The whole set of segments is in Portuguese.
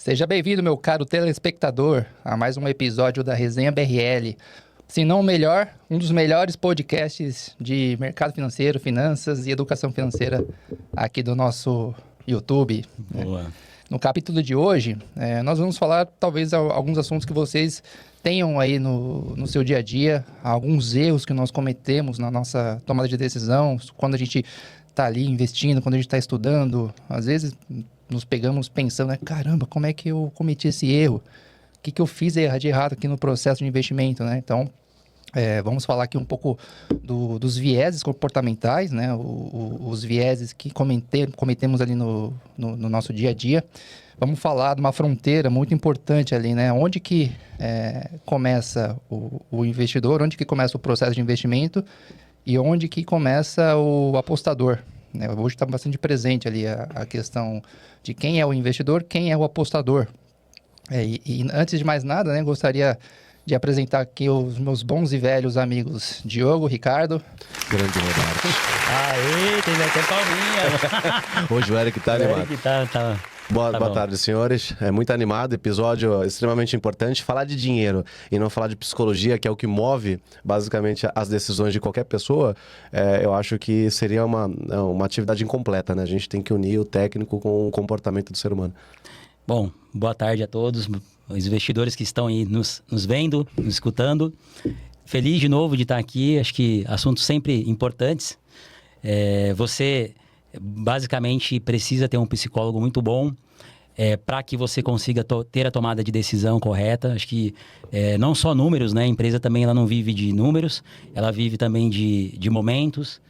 Seja bem-vindo, meu caro telespectador, a mais um episódio da Resenha BRL. Se não o melhor, um dos melhores podcasts de mercado financeiro, finanças e educação financeira aqui do nosso YouTube. Boa. No capítulo de hoje, nós vamos falar talvez alguns assuntos que vocês tenham aí no seu dia a dia, alguns erros que nós cometemos na nossa tomada de decisão, quando a gente está ali investindo, quando a gente está estudando, às vezes nos pegamos pensando, caramba, como é que eu cometi esse erro? O que eu fiz de errado aqui no processo de investimento, né? Então, vamos falar aqui um pouco dos vieses comportamentais, né? Os vieses que cometemos ali no nosso dia a dia. Vamos falar de uma fronteira muito importante ali, né? Onde que começa o investidor, onde que começa o processo de investimento e onde que começa o apostador. Hoje está bastante presente ali a questão de quem é o investidor, quem é o apostador. E antes de mais nada, né, gostaria de apresentar aqui os meus bons e velhos amigos Diogo, Ricardo. Grande Roberto. Aê, teve até palminha. Hoje o Eric tá animado. Eric tá Boa tarde, senhores. É muito animado, episódio extremamente importante. Falar de dinheiro e não falar de psicologia, que é o que move basicamente as decisões de qualquer pessoa, eu acho que seria uma atividade incompleta, né? A gente tem que unir o técnico com o comportamento do ser humano. Bom, boa tarde a todos, os investidores que estão aí nos vendo, nos escutando. Feliz de novo de estar aqui, acho que assuntos sempre importantes. Você basicamente precisa ter um psicólogo muito bom para que você consiga ter a tomada de decisão correta. Acho que não só números, né? A empresa também ela não vive de números, ela vive também de momentos,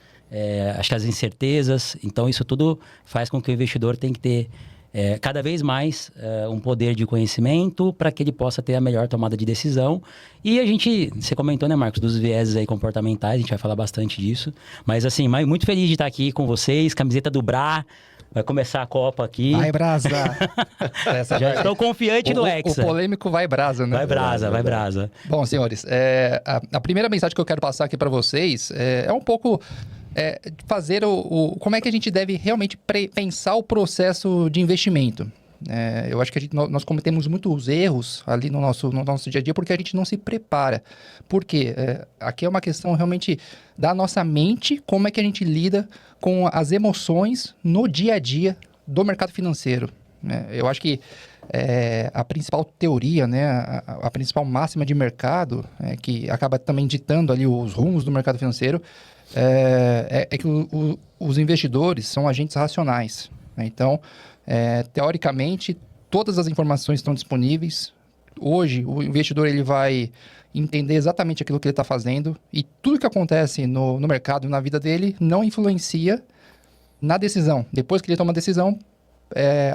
acho que as incertezas. Então isso tudo faz com que o investidor tenha que ter cada vez mais um poder de conhecimento para que ele possa ter a melhor tomada de decisão. E você comentou, né, Marcos, dos vieses aí comportamentais, a gente vai falar bastante disso. Mas assim, muito feliz de estar aqui com vocês, camiseta do Brá, vai começar a Copa aqui. Vai brasa! Já estou confiante no Hexa. O polêmico vai brasa, né? Vai brasa. Bom, senhores, a primeira mensagem que eu quero passar aqui para vocês é um pouco... fazer como é que a gente deve realmente pensar o processo de investimento. Eu acho que nós cometemos muitos erros ali no nosso dia a dia porque a gente não se prepara. Por quê? Aqui é uma questão realmente da nossa mente, como é que a gente lida com as emoções no dia a dia do mercado financeiro. Eu acho que a principal teoria, né, a principal máxima de mercado, que acaba também ditando ali os rumos do mercado financeiro, que os investidores são agentes racionais, né? Então, teoricamente, todas as informações estão disponíveis. Hoje, o investidor ele vai entender exatamente aquilo que ele está fazendo e tudo que acontece no mercado, na vida dele, não influencia na decisão. Depois que ele toma a decisão,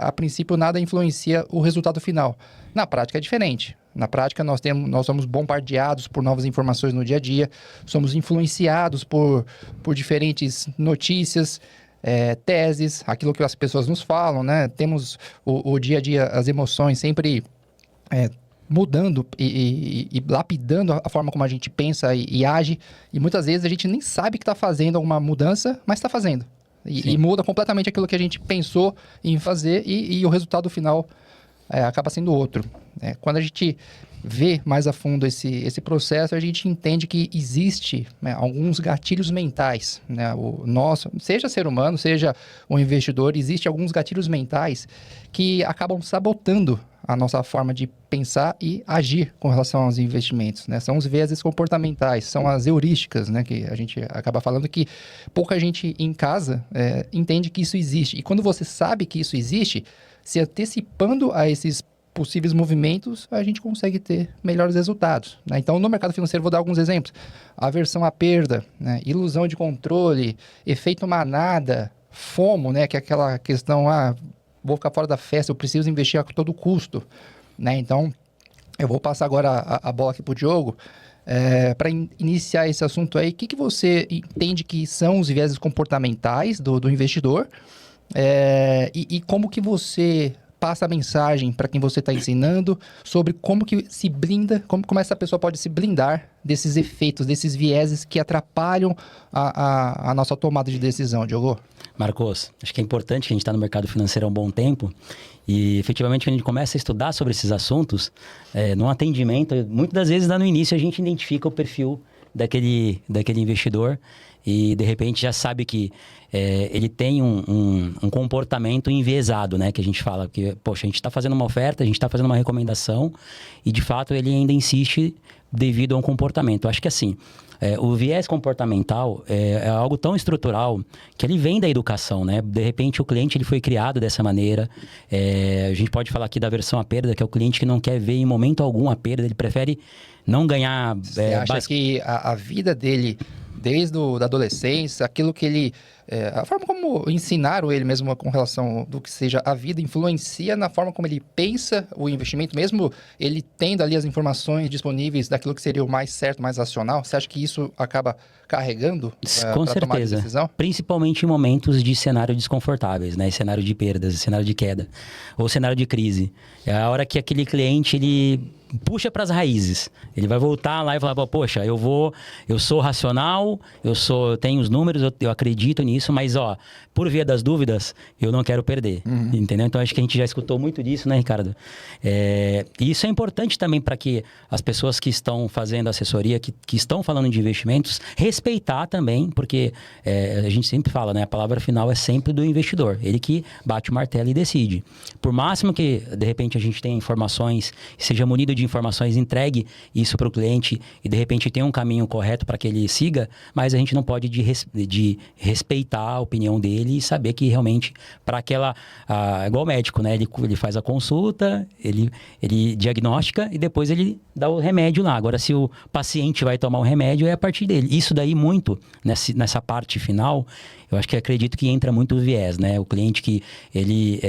a princípio, nada influencia o resultado final. Na prática, é diferente. Na prática, nós somos bombardeados por novas informações no dia a dia, somos influenciados por diferentes notícias, teses, aquilo que as pessoas nos falam, né? Temos o dia a dia, as emoções sempre mudando e lapidando a forma como a gente pensa e age. E muitas vezes a gente nem sabe que está fazendo alguma mudança, mas está fazendo. E muda completamente aquilo que a gente pensou em fazer e o resultado final acaba sendo outro. Quando a gente vê mais a fundo esse processo, a gente entende que existe, né, alguns gatilhos mentais. Né? Seja ser humano, seja o investidor, existe alguns gatilhos mentais que acabam sabotando a nossa forma de pensar e agir com relação aos investimentos, né? São os vieses comportamentais, são as heurísticas, né? Que a gente acaba falando que pouca gente em casa entende que isso existe. E quando você sabe que isso existe, se antecipando a esses possíveis movimentos, a gente consegue ter melhores resultados, né? Então, no mercado financeiro, vou dar alguns exemplos. Aversão à perda, né? Ilusão de controle, efeito manada, FOMO, né? Que é aquela questão, vou ficar fora da festa, eu preciso investir a todo custo, né? Então, eu vou passar agora a bola aqui para o Diogo, para iniciar esse assunto aí. O que você entende que são os vieses comportamentais do investidor e como que você passa a mensagem para quem você está ensinando sobre como que se blinda, como essa pessoa pode se blindar desses efeitos, desses vieses que atrapalham a nossa tomada de decisão, Diogo? Marcos, acho que é importante que a gente está no mercado financeiro há um bom tempo e, efetivamente, quando a gente começa a estudar sobre esses assuntos, no atendimento, muitas das vezes, lá no início, a gente identifica o perfil daquele investidor e, de repente, já sabe que ele tem um comportamento enviesado, né? Que a gente fala que, poxa, a gente está fazendo uma oferta, a gente está fazendo uma recomendação e, de fato, ele ainda insiste devido a um comportamento. Eu acho que, assim, o viés comportamental é algo tão estrutural que ele vem da educação, né? De repente, o cliente ele foi criado dessa maneira. A gente pode falar aqui da aversão à perda, que é o cliente que não quer ver em momento algum a perda, ele prefere não ganhar... Você acha que a vida dele, desde da adolescência, aquilo que ele... a forma como ensinaram ele mesmo com relação do que seja a vida, influencia na forma como ele pensa o investimento, mesmo ele tendo ali as informações disponíveis daquilo que seria o mais certo, mais racional? Você acha que isso acaba carregando para tomar a decisão? Principalmente em momentos de cenário desconfortáveis, né? Cenário de perdas, cenário de queda, ou cenário de crise. É a hora que aquele cliente, ele puxa para as raízes. Ele vai voltar lá e falar, poxa, eu sou racional, eu tenho os números, eu acredito nisso, mas por via das dúvidas, eu não quero perder. Entendeu? Então acho que a gente já escutou muito disso, né, Ricardo? E isso é importante também para que as pessoas que estão fazendo assessoria, que estão falando de investimentos, respeitar também, porque a gente sempre fala, né, a palavra final é sempre do investidor, ele que bate o martelo e decide. Por máximo que, de repente, a gente tenha informações, seja munido de informações, entregue isso para o cliente e, de repente, tenha um caminho correto para que ele siga, mas a gente não pode de respeitar a opinião dele e saber que realmente para aquela... igual o médico, né? Ele faz a consulta, ele diagnostica e depois ele dá o remédio lá. Agora, se o paciente vai tomar o remédio, é a partir dele. Isso daí muito, nessa parte final, eu acho que acredito que entra muito o viés, né? O cliente que ele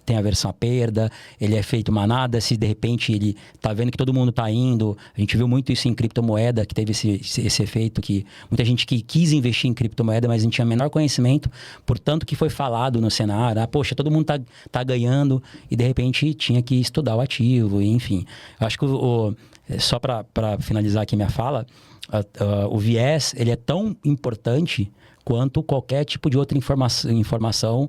tem aversão à perda, ele é feito manada, se de repente ele tá vendo que todo mundo tá indo, a gente viu muito isso em criptomoeda, que teve esse efeito, que muita gente que quis investir em criptomoeda, mas não tinha o menor conhecimento, portanto que foi falado no cenário, poxa, todo mundo tá ganhando, e de repente tinha que estudar o ativo, e, enfim. Eu acho que só para finalizar aqui minha fala, o viés, ele é tão importante quanto qualquer tipo de outra informação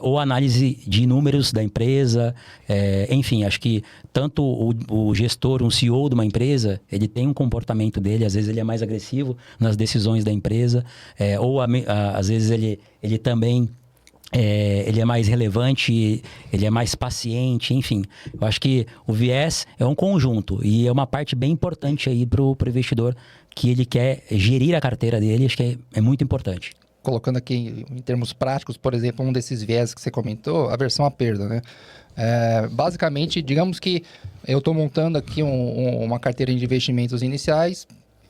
ou análise de números da empresa. Enfim, acho que tanto o gestor, um CEO de uma empresa, ele tem um comportamento dele, às vezes ele é mais agressivo nas decisões da empresa, ou às vezes ele também... ele é mais relevante, ele é mais paciente, enfim. Eu acho que o viés é um conjunto e é uma parte bem importante aí pro investidor que ele quer gerir a carteira dele, acho que é muito importante. Colocando aqui em termos práticos, por exemplo, um desses viés que você comentou, aversão à perda, né? Basicamente, digamos que eu estou montando aqui uma carteira de investimentos iniciais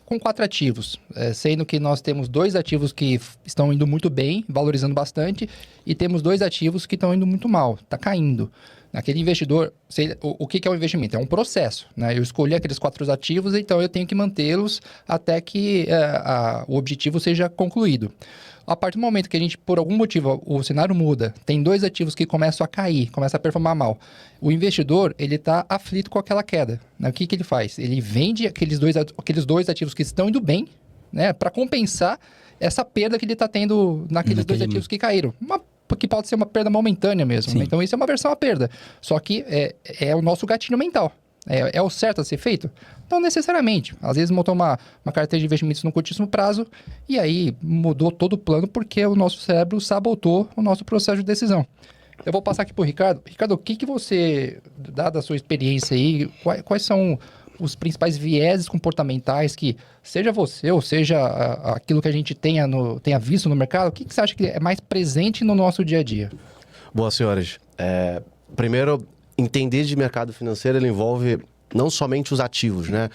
com 4 ativos, sendo que nós temos 2 ativos que estão indo muito bem, valorizando bastante, e temos 2 ativos que estão indo muito mal, está caindo. Aquele investidor, o que é um investimento? É um processo, né? Eu escolhi aqueles 4 ativos, então eu tenho que mantê-los até que o objetivo seja concluído. A partir do momento que a gente, por algum motivo, o cenário muda, tem 2 ativos que começam a cair, começam a performar mal. O investidor, ele está aflito com aquela queda, né? O que ele faz? Ele vende aqueles dois ativos que estão indo bem, né? Para compensar essa perda que ele está tendo naqueles 2 ativos que caíram. Que pode ser uma perda momentânea mesmo. Né? Então, isso é uma aversão à perda. Só que é o nosso gatilho mental. É o certo a ser feito? Não necessariamente. Às vezes montou uma carteira de investimentos no curtíssimo prazo e aí mudou todo o plano porque o nosso cérebro sabotou o nosso processo de decisão. Eu vou passar aqui para o Ricardo. Ricardo, o que você, dada a sua experiência aí, quais são os principais vieses comportamentais que, seja você ou seja aquilo que a gente tenha visto no mercado, o que você acha que é mais presente no nosso dia a dia? Boa, senhores. Primeiro, entender de mercado financeiro, ele envolve não somente os ativos, né?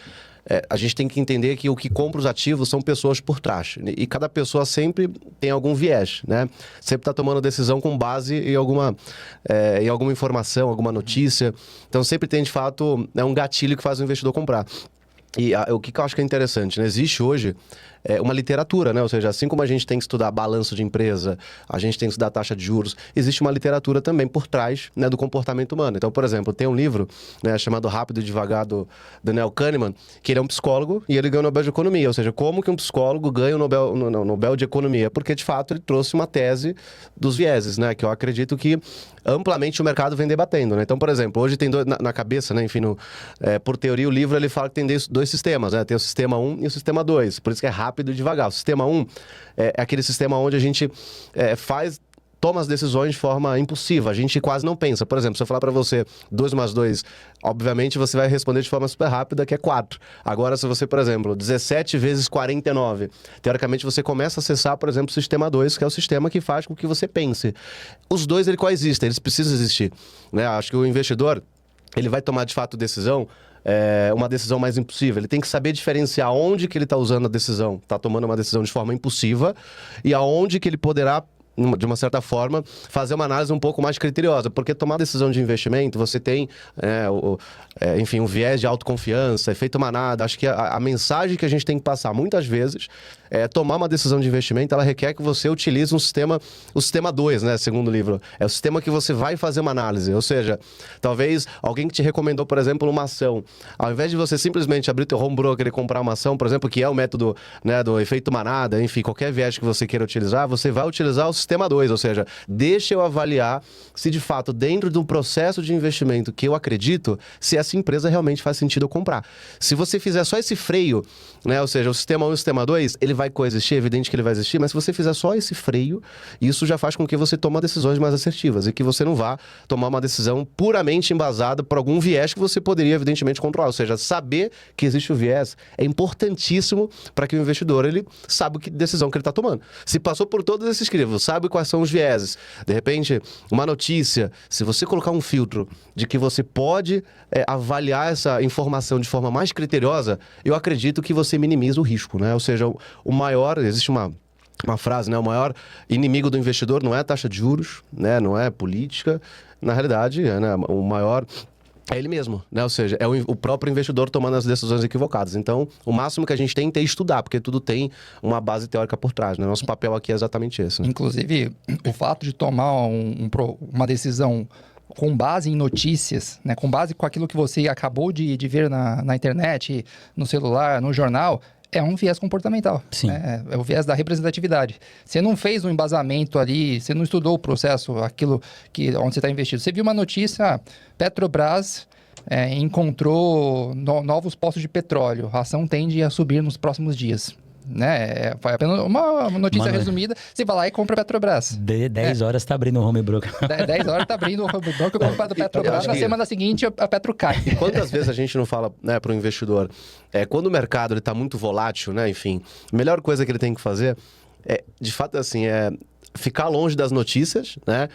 A gente tem que entender que o que compra os ativos são pessoas por trás. E cada pessoa sempre tem algum viés, né? Sempre está tomando decisão com base em alguma informação, alguma notícia. Então, sempre tem, de fato, um gatilho que faz o investidor comprar. E o que eu acho que é interessante, né? Existe hoje uma literatura, né? Ou seja, assim como a gente tem que estudar balanço de empresa, a gente tem que estudar taxa de juros, existe uma literatura também por trás, né, do comportamento humano. Então, por exemplo, tem um livro, né, chamado Rápido e Devagar, do Daniel Kahneman, que ele é um psicólogo e ele ganhou o Nobel de Economia. Ou seja, como que um psicólogo ganha o Nobel de Economia? Porque, de fato, ele trouxe uma tese dos vieses, né? Que eu acredito que amplamente o mercado vem debatendo, né? Então, por exemplo, hoje tem na cabeça, né? Enfim, por teoria, o livro ele fala que tem dois sistemas, né? Tem o sistema 1 e o sistema 2. Por isso que é rápido e devagar. O sistema 1 é aquele sistema onde a gente toma as decisões de forma impulsiva, a gente quase não pensa. Por exemplo, se eu falar para você 2 mais 2, obviamente você vai responder de forma super rápida, que é 4. Agora, se você, por exemplo, 17 vezes 49, teoricamente você começa a acessar, por exemplo, o sistema 2, que é o sistema que faz com que você pense. Os dois, ele coexistem, eles precisam existir, né? Acho que o investidor, ele vai tomar de fato decisão, uma decisão mais impulsiva. Ele tem que saber diferenciar onde que ele está usando a decisão, está tomando uma decisão de forma impulsiva, e aonde que ele poderá, de uma certa forma, fazer uma análise um pouco mais criteriosa, porque tomar decisão de investimento, você tem, enfim, um viés de autoconfiança, efeito manada. Acho que a mensagem que a gente tem que passar muitas vezes tomar uma decisão de investimento, ela requer que você utilize o sistema 2, né, segundo o livro. É o sistema que você vai fazer uma análise, ou seja, talvez alguém que te recomendou, por exemplo, uma ação, ao invés de você simplesmente abrir teu home broker e comprar uma ação, por exemplo, que é o método, né, do efeito manada, enfim, qualquer viés que você queira utilizar, você vai utilizar o sistema 2, ou seja, deixa eu avaliar se de fato, dentro de um processo de investimento que eu acredito, se essa empresa realmente faz sentido eu comprar. Se você fizer só esse freio, né, ou seja, o sistema 1 e o sistema 2, ele vai coexistir, é evidente que ele vai existir, mas se você fizer só esse freio, isso já faz com que você tome decisões mais assertivas e que você não vá tomar uma decisão puramente embasada por algum viés que você poderia, evidentemente, controlar. Ou seja, saber que existe o viés é importantíssimo para que o investidor, ele saiba que decisão que ele está tomando. Se passou por todos esses crivos, sabe quais são os vieses. De repente, uma notícia, se você colocar um filtro de que você pode avaliar essa informação de forma mais criteriosa, eu acredito que você minimiza o risco, né? Ou seja, o maior, existe uma frase, né? O maior inimigo do investidor não é a taxa de juros, né? Não é política. Na realidade, né? O maior é ele mesmo, né? Ou seja, é o próprio investidor tomando as decisões equivocadas. Então, o máximo que a gente tem é estudar, porque tudo tem uma base teórica por trás, né? Nosso papel aqui é exatamente esse, né? Inclusive, o fato de tomar uma decisão com base em notícias, né? Com base com aquilo que você acabou de ver na internet, no celular, no jornal, é um viés comportamental. Sim. É o viés da representatividade. Você não fez um embasamento ali, você não estudou o processo, aquilo onde você está investido. Você viu uma notícia, Petrobras encontrou novos poços de petróleo. A ação tende a subir nos próximos dias. Né? Foi apenas uma notícia resumida. Você vai lá e compra a Petrobras. 10 horas está abrindo o home broker. 10 horas está abrindo o home broker, compra a Petrobras. Na semana seguinte, a Petro cai. E quantas vezes a gente não fala, né, para o investidor, quando o mercado está muito volátil, né, enfim, a melhor coisa que ele tem que fazer de fato, assim, ficar longe das notícias, né?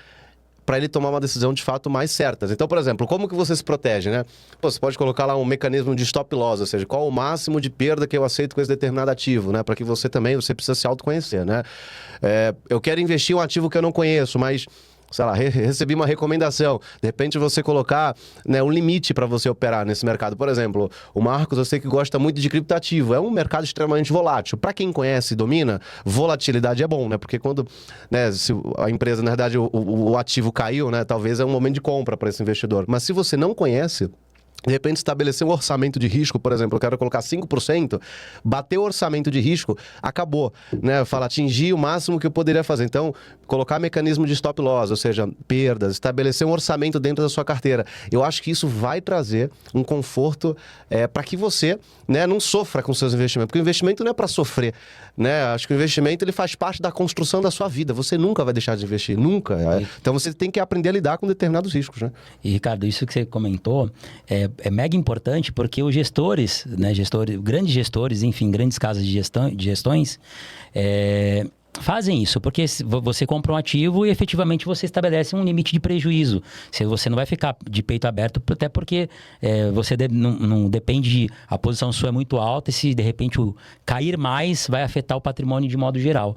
Para ele tomar uma decisão de fato mais certa. Então, por exemplo, como que você se protege, né? Você pode colocar lá um mecanismo de stop loss, ou seja, qual o máximo de perda que eu aceito com esse determinado ativo, né? Para que você precisa se autoconhecer, né? Eu quero investir em um ativo que eu não conheço, mas, sei lá, recebi uma recomendação. De repente você colocar, né, um limite para você operar nesse mercado. Por exemplo, o Marcos, eu sei que gosta muito de criptativo. É um mercado extremamente volátil. Para quem conhece e domina, volatilidade é bom, né? Porque quando, né, se a empresa, na verdade, o ativo caiu, né? Talvez é um momento de compra para esse investidor. Mas se você não conhece, de repente estabelecer um orçamento de risco, por exemplo, eu quero colocar 5%, bater o orçamento de risco, acabou, né? Fala, atingir o máximo que eu poderia fazer. Então, colocar mecanismo de stop loss, ou seja, perdas, estabelecer um orçamento dentro da sua carteira. Eu acho que isso vai trazer um conforto para que você, né, não sofra com seus investimentos. Porque o investimento não é para sofrer, né? Acho que o investimento ele faz parte da construção da sua vida. Você nunca vai deixar de investir, nunca. Então, você tem que aprender a lidar com determinados riscos, né? E, Ricardo, isso que você comentou é mega importante porque os gestores, né, grandes gestores, enfim, grandes casas de gestões, fazem isso, porque você compra um ativo e efetivamente você estabelece um limite de prejuízo. Você não vai ficar de peito aberto, até porque você não depende a posição sua é muito alta e se de repente cair mais vai afetar o patrimônio de modo geral.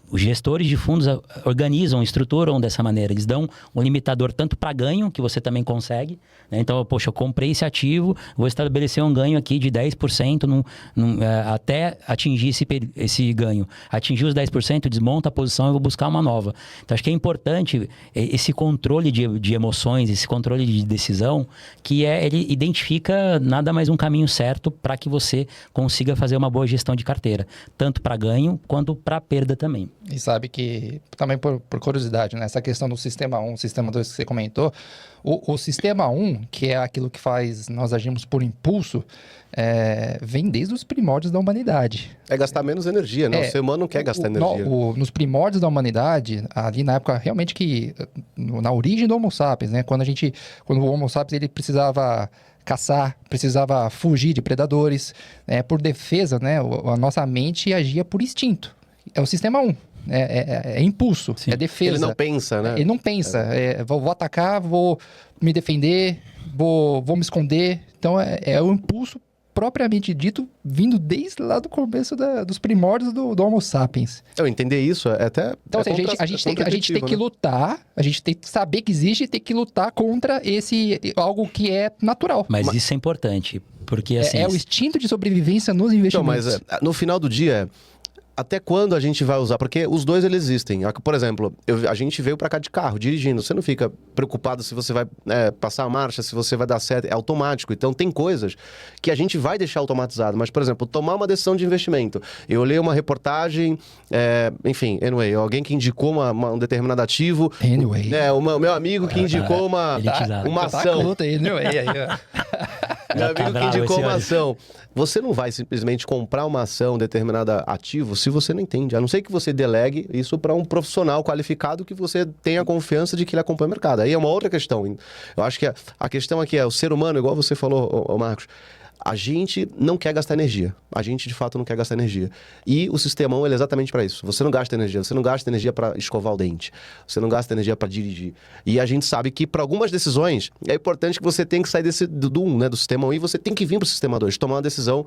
Os gestores de fundos organizam, estruturam dessa maneira. Eles dão um limitador tanto para ganho, que você também consegue, né? Então, poxa, eu comprei esse ativo, vou estabelecer um ganho aqui de 10% até atingir esse ganho. Atingir os 10%, desmonta a posição e vou buscar uma nova. Então, acho que é importante esse controle de emoções, esse controle de decisão, que ele identifica nada mais um caminho certo para que você consiga fazer uma boa gestão de carteira, tanto para ganho quanto para perda também. E sabe que, também por curiosidade, né? Essa questão do Sistema 1, Sistema 2 que você comentou, o Sistema 1, que é aquilo que faz nós agimos por impulso, vem desde os primórdios da humanidade. É gastar menos energia, né? O ser humano não quer gastar energia. Nos primórdios da humanidade, ali na época realmente que, na origem do Homo sapiens, né? Quando o Homo sapiens ele precisava caçar, precisava fugir de predadores, por defesa, né? A nossa mente agia por instinto. É o Sistema 1. É impulso, Sim. É defesa. Ele não pensa, né? Ele não pensa. Vou atacar, vou me defender, vou me esconder. Então, é o impulso propriamente dito, vindo desde lá do começo dos primórdios do Homo sapiens. Eu entender isso até... Então, a gente tem que lutar, a gente tem que saber que existe e tem que lutar contra algo que é natural. Mas isso é importante, porque assim... É o instinto de sobrevivência nos investimentos. Então, mas no final do dia... Até quando a gente vai usar? Porque os dois, eles existem. Por exemplo, a gente veio pra cá de carro, dirigindo. Você não fica preocupado se você vai passar a marcha, se você vai dar certo. É automático. Então, tem coisas que a gente vai deixar automatizado. Mas, por exemplo, tomar uma decisão de investimento. Eu olhei uma reportagem, enfim, alguém que indicou um determinado ativo. O meu amigo que indicou uma ação. Meu amigo que indicou uma ação. Você não vai simplesmente comprar uma ação determinada ativo se você não entende. A não ser que você delegue isso para um profissional qualificado que você tenha confiança de que ele acompanha o mercado. Aí é uma outra questão. Eu acho que a questão aqui é o ser humano, igual você falou, Marcos. A gente não quer gastar energia. A gente, de fato, não quer gastar energia. E o Sistema 1 ele é exatamente para isso. Você não gasta energia. Você não gasta energia para escovar o dente. Você não gasta energia para dirigir. E a gente sabe que, para algumas decisões, é importante que você tenha que sair do 1, né, do Sistema 1, e você tem que vir para o Sistema 2. Tomar uma decisão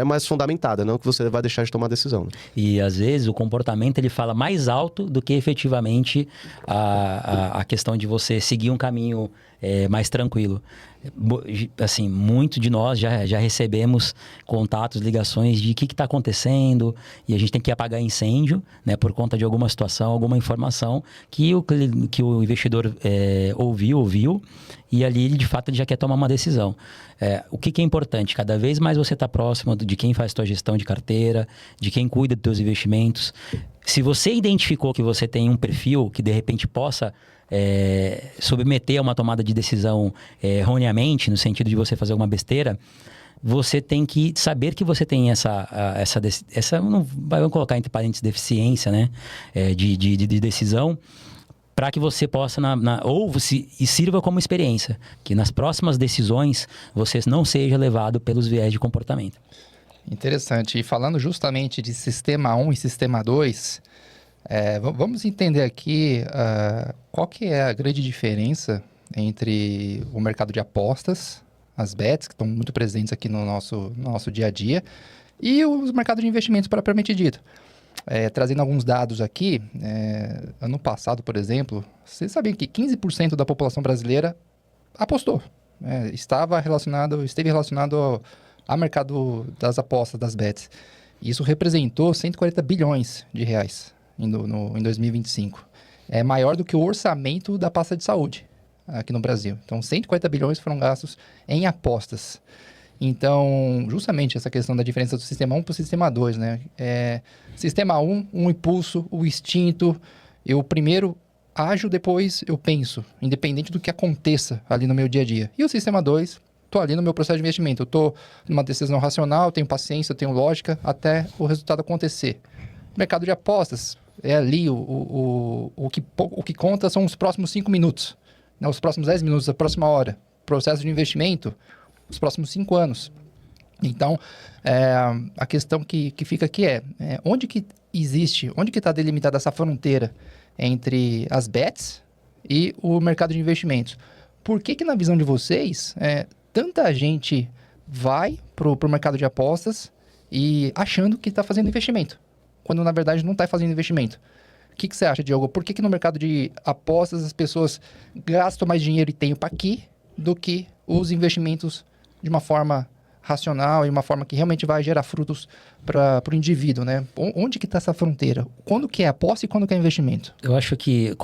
mais fundamentada, não que você vai deixar de tomar decisão. Né? E, às vezes, o comportamento ele fala mais alto do que, efetivamente, a questão de você seguir um caminho mais tranquilo. Assim, muito de nós já recebemos contatos, ligações de o que está acontecendo e a gente tem que apagar incêndio, né, por conta de alguma situação, alguma informação que o investidor ouviu e ali ele de fato ele já quer tomar uma decisão. O que é importante? Cada vez mais você está próximo de quem faz sua gestão de carteira, de quem cuida dos seus investimentos. Se você identificou que você tem um perfil que de repente possa submeter a uma tomada de decisão erroneamente, no sentido de você fazer alguma besteira, você tem que saber que você tem essa vamos colocar entre parênteses, deficiência, né? De decisão, para que você possa, e sirva como experiência, que nas próximas decisões você não seja levado pelos viés de comportamento. Interessante. E falando justamente de Sistema 1 e Sistema 2... vamos entender aqui qual que é a grande diferença entre o mercado de apostas, as bets, que estão muito presentes aqui no nosso dia a dia, e os mercados de investimentos propriamente dito. Trazendo alguns dados aqui, ano passado, por exemplo, vocês sabiam que 15% da população brasileira apostou. Esteve relacionado ao mercado das apostas, das bets. Isso representou 140 bilhões de reais. Em 2025. É maior do que o orçamento da pasta de saúde aqui no Brasil. Então, 140 bilhões foram gastos em apostas. Então, justamente essa questão da diferença do Sistema 1 para o Sistema 2, né? Sistema 1, um impulso, o instinto. Eu primeiro ajo, depois eu penso, independente do que aconteça ali no meu dia a dia. E o Sistema 2, estou ali no meu processo de investimento. Eu estou numa decisão racional, eu tenho paciência, eu tenho lógica até o resultado acontecer. Mercado de apostas, ali o que conta são os próximos 5 minutos, né? Os próximos 10 minutos, a próxima hora. Processo de investimento, os próximos 5 anos. Então, a questão que fica aqui onde que existe, onde que está delimitada essa fronteira entre as bets e o mercado de investimentos? Por que na visão de vocês, tanta gente vai pro mercado de apostas e achando que está fazendo investimento, quando na verdade não está fazendo investimento? O que você acha, Diogo? Por que no mercado de apostas as pessoas gastam mais dinheiro e tempo aqui do que os investimentos de uma forma racional e uma forma que realmente vai gerar frutos para o indivíduo, né? Onde que está essa fronteira? Quando que é aposta e quando que é investimento? Eu acho que,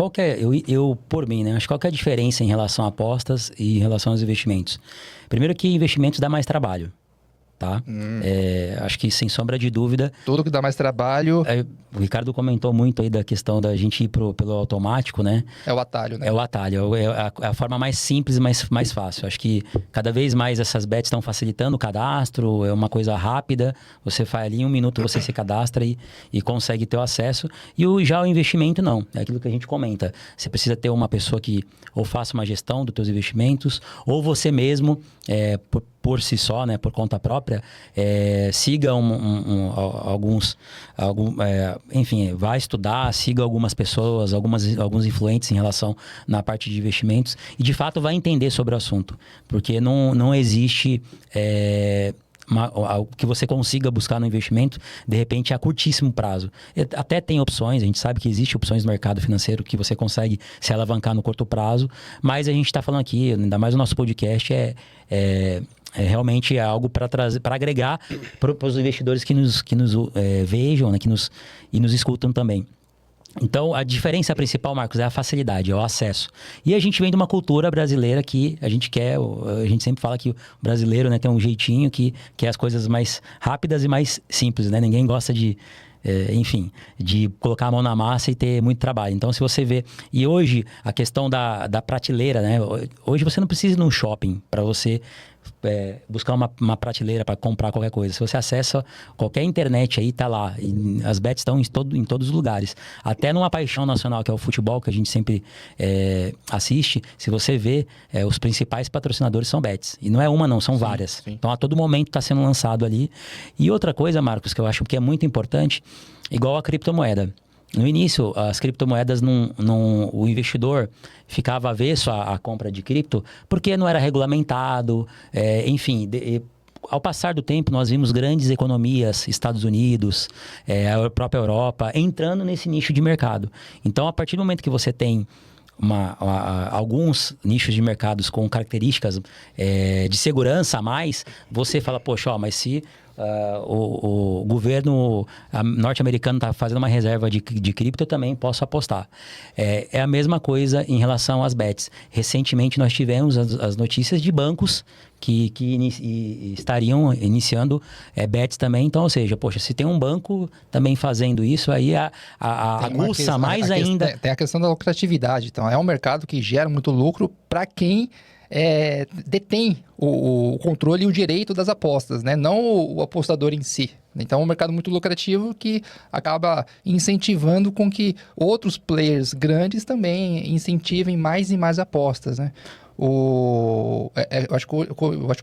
eu por mim, né? Acho que qual que é a diferença em relação a apostas e em relação aos investimentos? Primeiro que investimentos dá mais trabalho, tá? Acho que sem sombra de dúvida... Tudo que dá mais trabalho... O Ricardo comentou muito aí da questão da gente ir pelo automático, né? É o atalho, né? É o atalho, é a forma mais simples e mais fácil. Acho que cada vez mais essas bets estão facilitando o cadastro, é uma coisa rápida, você faz ali em 1 minuto, você se cadastra e consegue ter o acesso. E já o investimento não, é aquilo que a gente comenta. Você precisa ter uma pessoa que ou faça uma gestão dos teus investimentos, ou você mesmo, por si só, né, por conta própria, siga enfim, vai estudar, siga algumas pessoas, alguns influentes em relação na parte de investimentos e de fato vai entender sobre o assunto, porque não existe o que você consiga buscar no investimento, de repente, a curtíssimo prazo. Até tem opções, a gente sabe que existem opções no mercado financeiro que você consegue se alavancar no curto prazo, mas a gente está falando aqui, ainda mais o nosso podcast, realmente algo para trazer, para agregar para os investidores que nos vejam, né, e nos escutam também. Então, a diferença principal, Marcos, é a facilidade, é o acesso. E a gente vem de uma cultura brasileira que a gente sempre fala que o brasileiro, né, tem um jeitinho que quer as coisas mais rápidas e mais simples, né? Ninguém gosta de colocar a mão na massa e ter muito trabalho. Então, se você vê... E hoje, a questão da prateleira, né? Hoje você não precisa ir num shopping para você buscar uma prateleira para comprar qualquer coisa. Se você acessa qualquer internet aí, tá lá. E as bets estão em todos os lugares. Até numa paixão nacional, que é o futebol, que a gente sempre assiste, se você vê, os principais patrocinadores são bets. E não é uma, não, são várias. Sim. Então, a todo momento está sendo lançado ali. E outra coisa, Marcos, que eu acho que é muito importante, igual a criptomoeda. No início, as criptomoedas, o investidor ficava avesso à compra de cripto porque não era regulamentado, ao passar do tempo, nós vimos grandes economias, Estados Unidos, a própria Europa, entrando nesse nicho de mercado. Então, a partir do momento que você tem alguns nichos de mercados com características de segurança a mais, você fala, poxa, mas se o governo norte-americano está fazendo uma reserva de cripto, eu também posso apostar. É a mesma coisa em relação às bets. Recentemente nós tivemos as notícias de bancos que estariam iniciando bets também. Então, ou seja, poxa, se tem um banco também fazendo isso, aí aguça mais ainda. Tem a questão da lucratividade. Então, é um mercado que gera muito lucro para quem detém o controle e o direito das apostas, né? Não o apostador em si. Então, é um mercado muito lucrativo que acaba incentivando com que outros players grandes também incentivem mais e mais apostas, né? Eu acho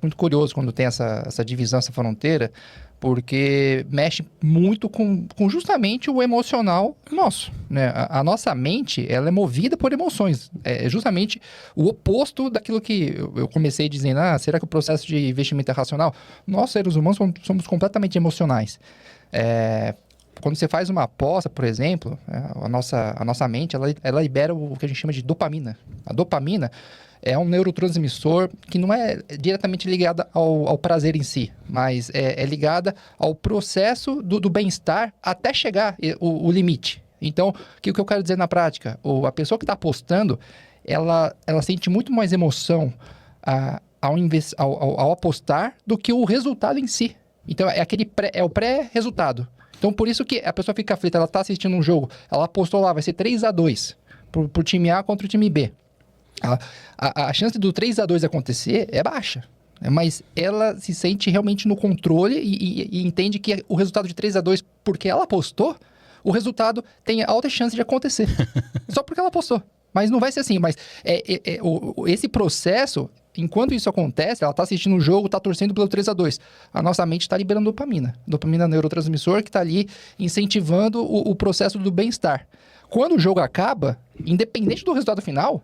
muito curioso quando tem essa divisão, essa fronteira, porque mexe muito com justamente o emocional nosso, né? A nossa mente, ela é movida por emoções. É justamente o oposto daquilo que eu comecei dizendo, será que o processo de investimento é racional? Nós, seres humanos, somos completamente emocionais. Quando você faz uma aposta, por exemplo, a nossa mente, ela libera o que a gente chama de dopamina. A dopamina é um neurotransmissor que não é diretamente ligada ao prazer em si, mas é ligada ao processo do bem-estar até chegar o limite. Então, o que eu quero dizer na prática? A pessoa que está apostando, ela sente muito mais emoção ao apostar do que o resultado em si. Então, é o pré-resultado. Então, por isso que a pessoa fica aflita, ela está assistindo um jogo, ela apostou lá, vai ser 3-2 pro time A contra o time B. A chance do 3-2 acontecer é baixa, mas ela se sente realmente no controle e entende que o resultado de 3-2, porque ela apostou, o resultado tem alta chance de acontecer. Só porque ela apostou. Mas não vai ser assim. Mas esse processo enquanto isso acontece, ela está assistindo o jogo, está torcendo pelo 3-2. A nossa mente está liberando dopamina. Dopamina é neurotransmissor que está ali incentivando o processo do bem-estar. Quando o jogo acaba, independente do resultado final,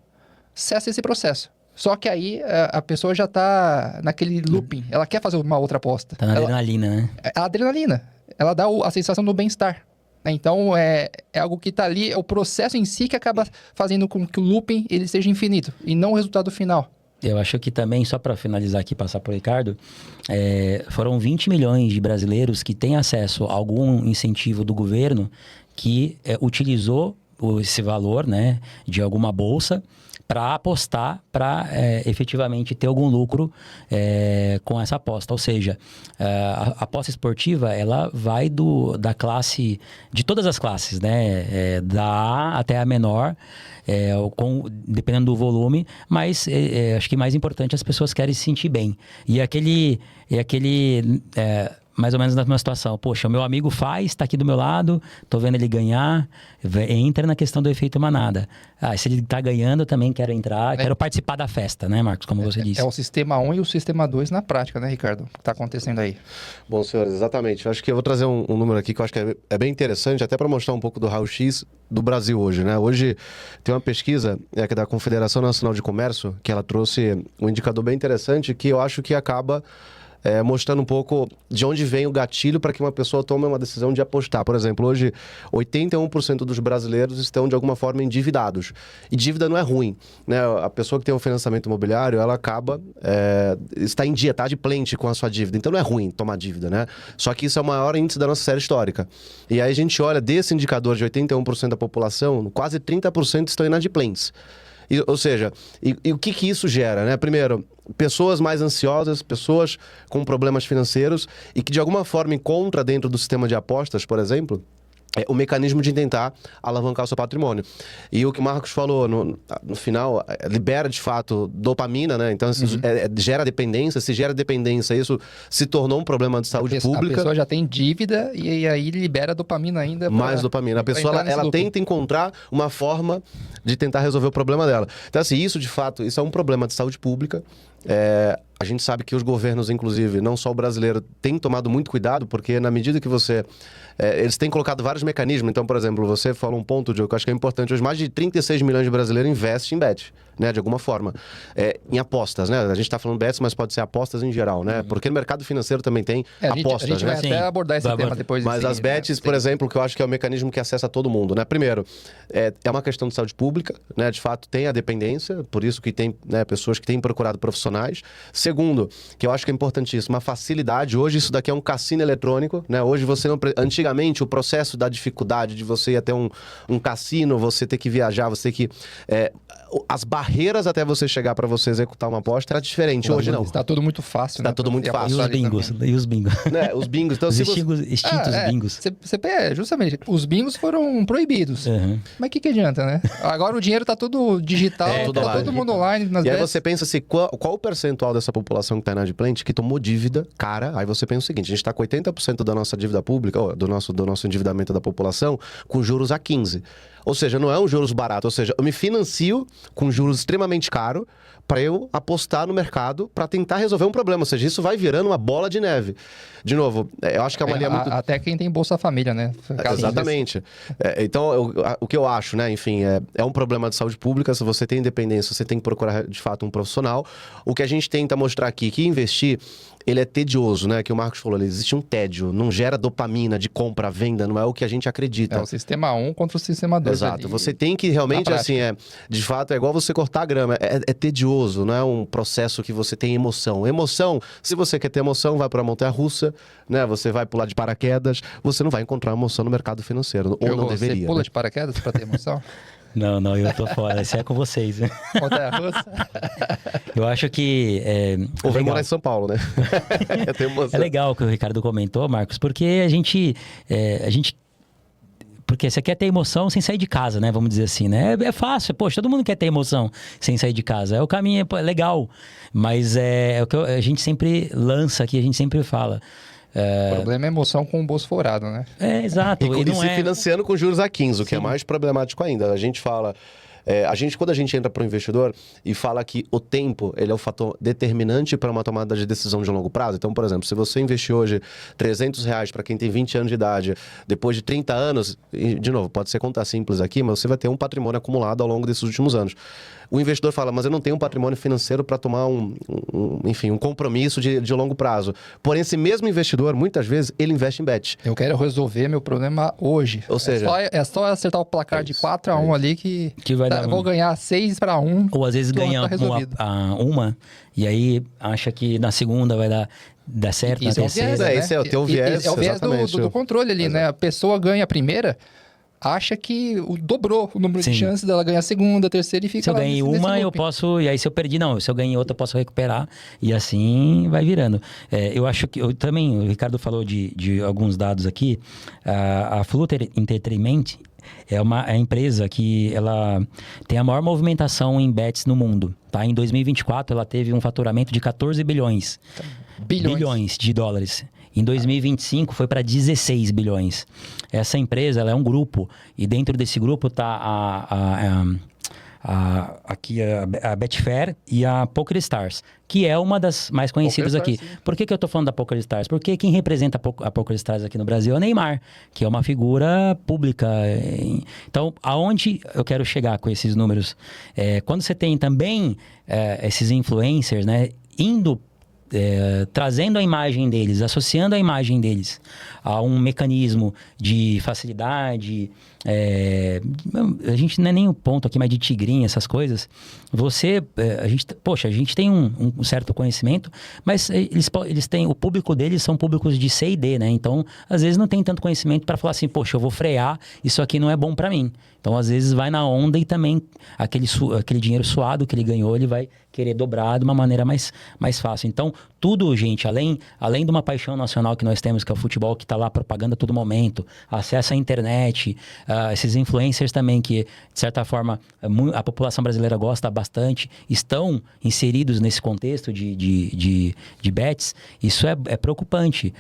cessa esse processo. Só que aí a pessoa já tá naquele looping. Ela quer fazer uma outra aposta. Tá na adrenalina, né? A adrenalina. Ela dá a sensação do bem-estar. Então, é algo que tá ali, é o processo em si que acaba fazendo com que o looping ele seja infinito. E não o resultado final. Eu acho que também, só para finalizar aqui, passar por Ricardo, foram 20 milhões de brasileiros que têm acesso a algum incentivo do governo que utilizou esse valor, né, de alguma bolsa para apostar, para efetivamente ter algum lucro com essa aposta. Ou seja, a aposta esportiva, ela vai da classe, de todas as classes, né? Da A até a menor, dependendo do volume, mas acho que mais importante, as pessoas querem se sentir bem. E aquele mais ou menos na mesma situação. Poxa, o meu amigo tá aqui do meu lado, tô vendo ele ganhar, entra na questão do efeito manada. Se ele tá ganhando, eu também quero entrar, quero participar da festa, né, Marcos, como você disse. É o sistema 1 e o sistema 2 na prática, né, Ricardo? O que tá acontecendo aí? Bom, senhores, exatamente. Eu acho que eu vou trazer um número aqui que eu acho que é bem interessante, até para mostrar um pouco do raio-x do Brasil hoje, né? Hoje tem uma pesquisa que é da Confederação Nacional de Comércio, que ela trouxe um indicador bem interessante que eu acho que acaba mostrando um pouco de onde vem o gatilho para que uma pessoa tome uma decisão de apostar. Por exemplo, hoje 81% dos brasileiros estão de alguma forma endividados. E dívida não é ruim, né? A pessoa que tem um financiamento imobiliário, ela acaba está em dia, está adimplente com a sua dívida. Então não é ruim tomar dívida, né? Só que isso é o maior índice da nossa série histórica. E aí a gente olha desse indicador de 81% da população, quase 30% estão inadimplentes. Ou seja, e o que isso gera, né? Primeiro, pessoas mais ansiosas, pessoas com problemas financeiros e que de alguma forma encontra dentro do sistema de apostas, por exemplo, o mecanismo de tentar alavancar o seu patrimônio. E o que o Marcos falou, no final, libera de fato dopamina, né? Então, isso gera dependência. Se gera dependência, isso se tornou um problema de saúde pública. A pessoa já tem dívida e aí libera dopamina ainda. Mais dopamina. A pessoa, ela tenta encontrar uma forma de tentar resolver o problema dela. Então, assim, isso de fato, isso é um problema de saúde pública. A gente sabe que os governos, inclusive, não só o brasileiro, têm tomado muito cuidado, porque na medida que você... eles têm colocado vários mecanismos. Então, por exemplo, você falou um ponto, Diogo, que eu acho que é importante. Hoje, mais de 36 milhões de brasileiros investem em bet, né? De alguma forma. Em apostas, né? A gente está falando bets, mas pode ser apostas em geral, né? Porque no mercado financeiro também tem apostas, a gente vai né? até abordar esse tema depois. Mas as bets, por exemplo, que eu acho que é o mecanismo que acessa todo mundo, né? Primeiro, é uma questão de saúde pública, né? De fato, tem a dependência, por isso que tem, né, pessoas que têm procurado profissionais. Segundo, que eu acho que é importantíssimo, uma facilidade. Hoje isso daqui é um cassino eletrônico, né? Hoje você não... Antigamente, o processo da dificuldade de você ir até um cassino, você ter que viajar, você ter que... as barreiras até você chegar para você executar uma aposta era diferente. Hoje não. Está tudo muito fácil, né? Está tudo muito fácil. E os bingos. Né? Os bingos. Então, os extintos bingos. Justamente, os bingos foram proibidos. Mas o que adianta, né? Agora o dinheiro tá tudo digital, tá todo mundo online. E aí você pensa assim, qual o percentual dessa população que está inadimplente que tomou dívida cara? Aí você pensa o seguinte, a gente está com 80% da nossa dívida pública, do nosso endividamento da população, com juros a 15%. Ou seja, não é um juros barato. Ou seja, eu me financio com juros extremamente caros para eu apostar no mercado para tentar resolver um problema. Ou seja, isso vai virando uma bola de neve. De novo, eu acho que é uma linha muito... Até quem tem Bolsa Família, né? Exatamente. Então, o que eu acho, né? Enfim, é um problema de saúde pública. Se você tem independência, você tem que procurar, de fato, um profissional. O que a gente tenta mostrar aqui, que investir, ele é tedioso, né? Que o Marcos falou, existe um tédio. Não gera dopamina de compra, venda. Não é o que a gente acredita. É o sistema 1 contra o sistema 2. Exato. Você tem que realmente, assim, de fato, é igual você cortar a grama. É tedioso, não é um processo que você tem emoção. Emoção, se você quer ter emoção, vai para a montanha-russa, né? Você vai pular de paraquedas, você não vai encontrar emoção no mercado financeiro. Ou não deveria. Você pula de paraquedas para ter emoção? Não, eu tô fora. Isso é com vocês, né? Montanha-russa? Eu acho que... Ou vai morar em São Paulo, né? É legal o que o Ricardo comentou, Marcos, porque a gente porque você quer ter emoção sem sair de casa, né? Vamos dizer assim, né? É fácil, poxa, todo mundo quer ter emoção sem sair de casa. O caminho é legal, mas é o que a gente sempre lança aqui, a gente sempre fala. O problema é emoção com o bolso forado, né? Exato. E se financiando com juros a 15, o que é mais problemático ainda. A gente fala... Quando a gente entra para o investidor e fala que o tempo ele é o fator determinante para uma tomada de decisão de longo prazo. Então, por exemplo, se você investir hoje R$300 para quem tem 20 anos de idade, depois de 30 anos, e, de novo, pode ser conta simples aqui, mas você vai ter um patrimônio acumulado ao longo desses últimos anos. O investidor fala, mas eu não tenho um patrimônio financeiro para tomar um compromisso de longo prazo. Porém, esse mesmo investidor, muitas vezes, ele investe em bet. Eu quero resolver meu problema hoje. Ou seja... É só acertar o placar de 4-1 ali que vai dar vou ganhar 6-1. Ou às vezes ganha uma e aí acha que na segunda vai dar certo, Isso na terceira. Esse é o teu viés, é o viés do controle ali, né? A pessoa ganha a primeira, acha que dobrou o número de chances dela ganhar a segunda, a terceira e fica lá. Se eu ganhei uma, eu posso... E aí se eu perdi, não. Se eu ganhei outra, eu posso recuperar. E assim vai virando. Eu acho que... Também, o Ricardo falou de alguns dados aqui. A Flutter Entertainment é uma empresa que ela tem a maior movimentação em bets no mundo. Tá? Em 2024, ela teve um faturamento de 14 bilhões. Bilhões de dólares. Em 2025 foi para 16 bilhões. Essa empresa ela é um grupo e dentro desse grupo está aqui a Betfair e a PokerStars, que é uma das mais conhecidas aqui. Sim. Por que eu tô falando da PokerStars? Porque quem representa a PokerStars aqui no Brasil é o Neymar, que é uma figura pública. Então, aonde eu quero chegar com esses números? Quando você tem também esses influencers, né, trazendo a imagem deles, associando a imagem deles a um mecanismo de facilidade, a gente não é nem o ponto aqui, mas de tigrinha, essas coisas, a gente tem um certo conhecimento, mas eles têm, o público deles são públicos de C e D, né? Então, às vezes não tem tanto conhecimento para falar assim, poxa, eu vou frear, isso aqui não é bom para mim. Então, às vezes vai na onda e também aquele dinheiro suado que ele ganhou, ele vai querer dobrar de uma maneira mais fácil. Então, tudo, gente, além de uma paixão nacional que nós temos, que é o futebol, que está lá propaganda a todo momento, acesso à internet, esses influencers também que, de certa forma, a população brasileira gosta bastante, estão inseridos nesse contexto de bets, isso é preocupante,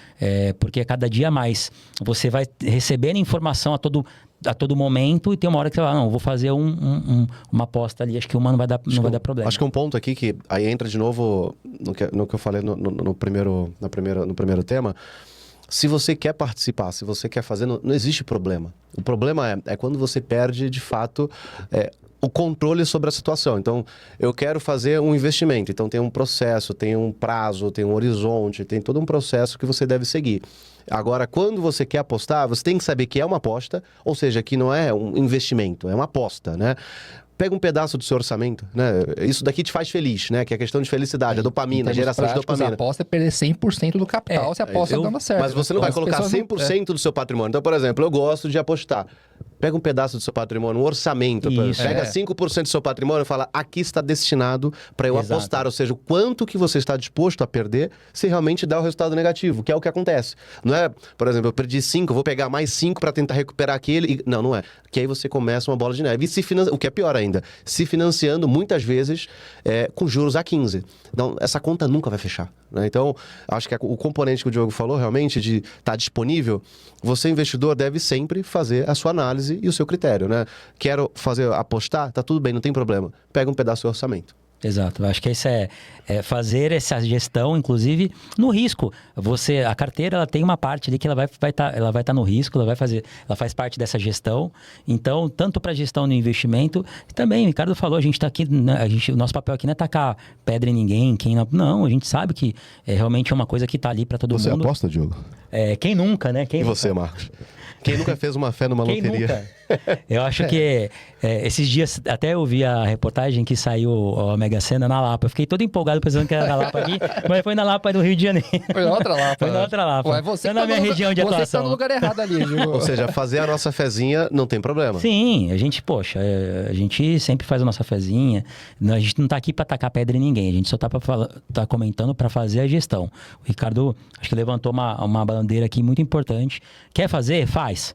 porque a cada dia mais você vai recebendo informação a todo momento e tem uma hora que você fala, não, vou fazer uma aposta ali, acho que uma não vai dar problema. Acho que um ponto aqui que aí entra de novo no que eu falei no primeiro tema. Se você quer participar, se você quer fazer, não existe problema. O problema é quando você perde, de fato, o controle sobre a situação. Então, eu quero fazer um investimento. Então, tem um processo, tem um prazo, tem um horizonte, tem todo um processo que você deve seguir. Agora, quando você quer apostar, você tem que saber que é uma aposta, ou seja, que não é um investimento, é uma aposta, né? Pega um pedaço do seu orçamento, né? Isso daqui te faz feliz, né? Que é a questão de felicidade, a dopamina, a geração de dopamina. A aposta é perder 100% do capital se a aposta dando certo. Mas você não vai colocar 100% do seu patrimônio. Então, por exemplo, eu gosto de apostar. Pega um pedaço do seu patrimônio, um orçamento. Pega 5% do seu patrimônio e fala, aqui está destinado para eu apostar. Ou seja, o quanto que você está disposto a perder se realmente dá o resultado negativo, que é o que acontece. Não é, por exemplo, eu perdi 5, vou pegar mais 5 para tentar recuperar aquele. Não é. Que aí você começa uma bola de neve. E o que é pior ainda, se financiando muitas vezes com juros a 15. Então, essa conta nunca vai fechar. Né? Então, acho que o componente que o Diogo falou realmente de estar disponível, você, investidor, deve sempre fazer a sua análise e o seu critério, né? Quero apostar? Tá tudo bem, não tem problema. Pega um pedaço do orçamento. Exato, eu acho que isso é fazer essa gestão, inclusive no risco. A carteira, ela tem uma parte ali que ela vai estar no risco, ela faz parte dessa gestão. Então, tanto para gestão no investimento, também o Ricardo falou, a gente está aqui, né, o nosso papel aqui não é tacar pedra em ninguém, não, a gente sabe que realmente é uma coisa que está ali para todo mundo. Você aposta, Diogo? Quem nunca, né? E você, Marcos? Quem nunca fez uma fé numa loteria? Nunca? Eu acho que esses dias, até eu vi a reportagem que saiu a Mega Sena na Lapa. Eu fiquei todo empolgado pensando que era na Lapa aqui, mas foi na Lapa do Rio de Janeiro. Foi na outra Lapa. Foi na outra Lapa. Ué, você na minha região de atuação. Você tá no lugar errado ali, Gil. Ou seja, fazer a nossa fezinha não tem problema. Sim, a gente sempre faz a nossa fezinha. A gente não tá aqui para tacar pedra em ninguém. A gente só tá comentando para fazer a gestão. O Ricardo, acho que levantou uma bandeira aqui muito importante. Quer fazer? Faz.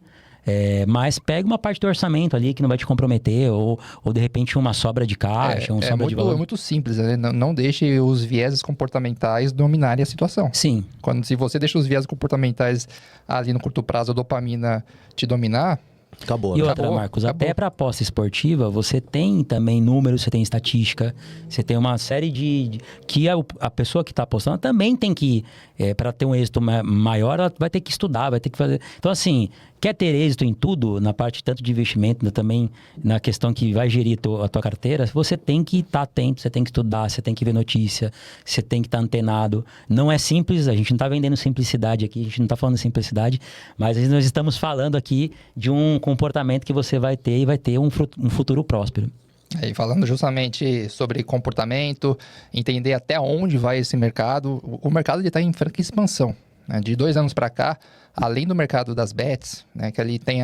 Mas pega uma parte do orçamento ali que não vai te comprometer, ou de repente uma sobra de caixa, sobra de valor. É muito simples, né? Não deixe os vieses comportamentais dominarem a situação. Sim. Se você deixa os vieses comportamentais ali no curto prazo, a dopamina te dominar, Acabou. E Né? outra, Marcos, até para aposta esportiva, você tem também números, você tem estatística, você tem uma série que a pessoa que está apostando também tem que, para ter um êxito maior, ela vai ter que estudar, vai ter que fazer. Então, assim, quer ter êxito em tudo, na parte tanto de investimento, também na questão que vai gerir a tua carteira, você tem que estar atento, você tem que estudar, você tem que ver notícia, você tem que estar antenado. Não é simples, a gente não está vendendo simplicidade aqui, a gente não está falando de simplicidade, mas nós estamos falando aqui de um comportamento que você vai ter e vai ter um futuro próspero. E falando justamente sobre comportamento, entender até onde vai esse mercado. O mercado está em franca expansão. Né? De 2 anos para cá, além do mercado das bets, né, que ali tem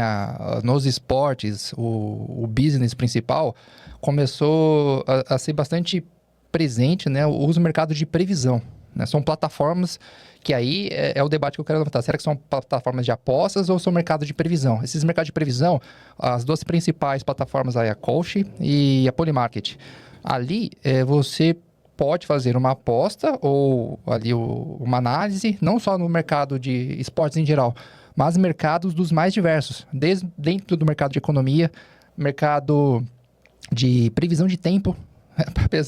nos esportes, o business principal, começou a ser bastante presente, né, o mercado de previsão. Né? São plataformas que aí é o debate que eu quero levantar. Será que são plataformas de apostas ou são mercado de previsão? Esses mercados de previsão, as 2 principais plataformas aí, a Kalshi e a Polymarket. Ali, você pode fazer uma aposta ou ali uma análise, não só no mercado de esportes em geral, mas mercados dos mais diversos. Desde dentro do mercado de economia, mercado de previsão de tempo.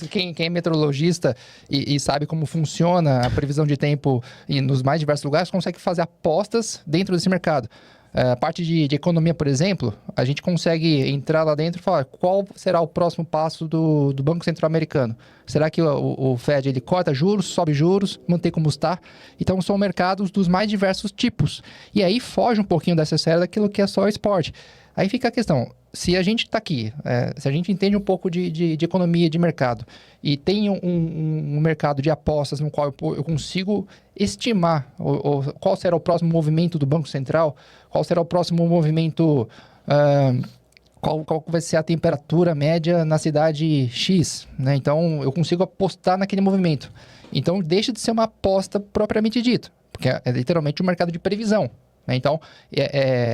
Quem é meteorologista e sabe como funciona a previsão de tempo nos mais diversos lugares, consegue fazer apostas dentro desse mercado. A parte de economia, por exemplo, a gente consegue entrar lá dentro e falar qual será o próximo passo do Banco Central Americano. Será que o Fed ele corta juros, sobe juros, mantém como está? Então, são mercados dos mais diversos tipos. E aí foge um pouquinho dessa série daquilo que é só esporte. Aí fica a questão, se a gente está aqui, se a gente entende um pouco de economia, de mercado, e tem um mercado de apostas no qual eu consigo estimar qual será o próximo movimento do Banco Central, qual será o próximo movimento, qual vai ser a temperatura média na cidade X, né? Então, eu consigo apostar naquele movimento. Então, deixa de ser uma aposta propriamente dita, porque é literalmente um mercado de previsão. Então,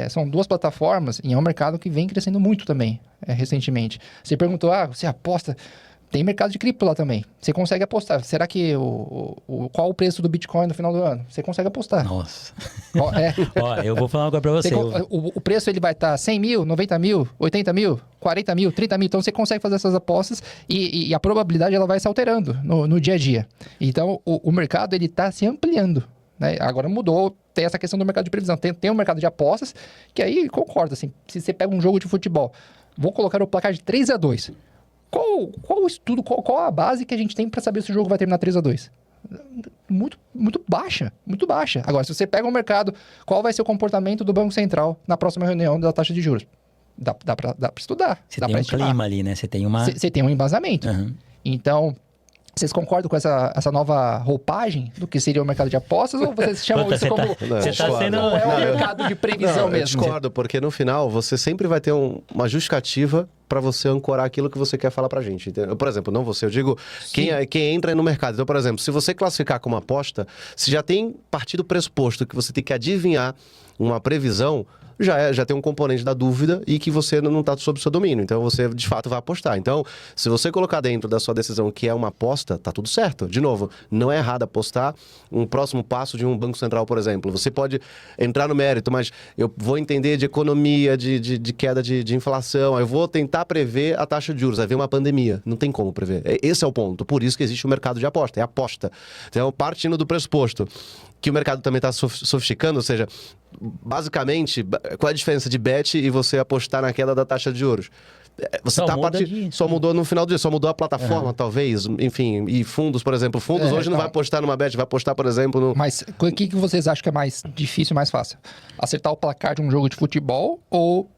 são 2 plataformas e é um mercado que vem crescendo muito também, recentemente. Você perguntou, você aposta... Tem mercado de cripto lá também. Você consegue apostar. Será que qual o preço do Bitcoin no final do ano? Você consegue apostar. Nossa. Ó, eu vou falar uma coisa pra você. O preço ele vai estar 100 mil, 90 mil, 80 mil, 40 mil, 30 mil. Então, você consegue fazer essas apostas e a probabilidade ela vai se alterando no dia a dia. Então, o mercado ele está se ampliando. Né? Agora mudou, tem essa questão do mercado de previsão. Tem um mercado de apostas, que aí concordo, assim, se você pega um jogo de futebol, vou colocar o placar de 3-2. Qual o estudo, qual a base que a gente tem para saber se o jogo vai terminar 3-2? Muito, muito baixa, muito baixa. Agora, se você pega um mercado, qual vai ser o comportamento do Banco Central na próxima reunião da taxa de juros? Dá para estudar. Você tem um clima ali, né? Você tem Você tem um embasamento. Uhum. Então... Vocês concordam com essa nova roupagem do que seria o mercado de apostas? Ou vocês chamam isso como... Não é um mercado de previsão mesmo? Eu discordo, porque no final você sempre vai ter uma justificativa para você ancorar aquilo que você quer falar pra gente. Entendeu? Por exemplo, não você, eu digo quem entra no mercado. Então, por exemplo, se você classificar como aposta, se já tem partido pressuposto que você tem que adivinhar uma previsão, já tem um componente da dúvida e que você não está sob seu domínio. Então, você, de fato, vai apostar. Então, se você colocar dentro da sua decisão que é uma aposta, tá tudo certo. De novo, não é errado apostar um próximo passo de um Banco Central, por exemplo. Você pode entrar no mérito, mas eu vou entender de economia, de queda de inflação, eu vou tentar prever a taxa de juros. Vai vir uma pandemia. Não tem como prever. Esse é o ponto. Por isso que existe o mercado de aposta. É aposta. Então, partindo do pressuposto que o mercado também está sofisticando, ou seja, basicamente, qual é a diferença de bet e você apostar na queda da taxa de juros? Você só mudou no final do dia, só mudou a plataforma, talvez, enfim, e fundos, por exemplo. Fundos hoje não vai apostar numa bet, vai apostar, por exemplo, no... Mas o que vocês acham que é mais difícil, mais fácil? Acertar o placar de um jogo de futebol ou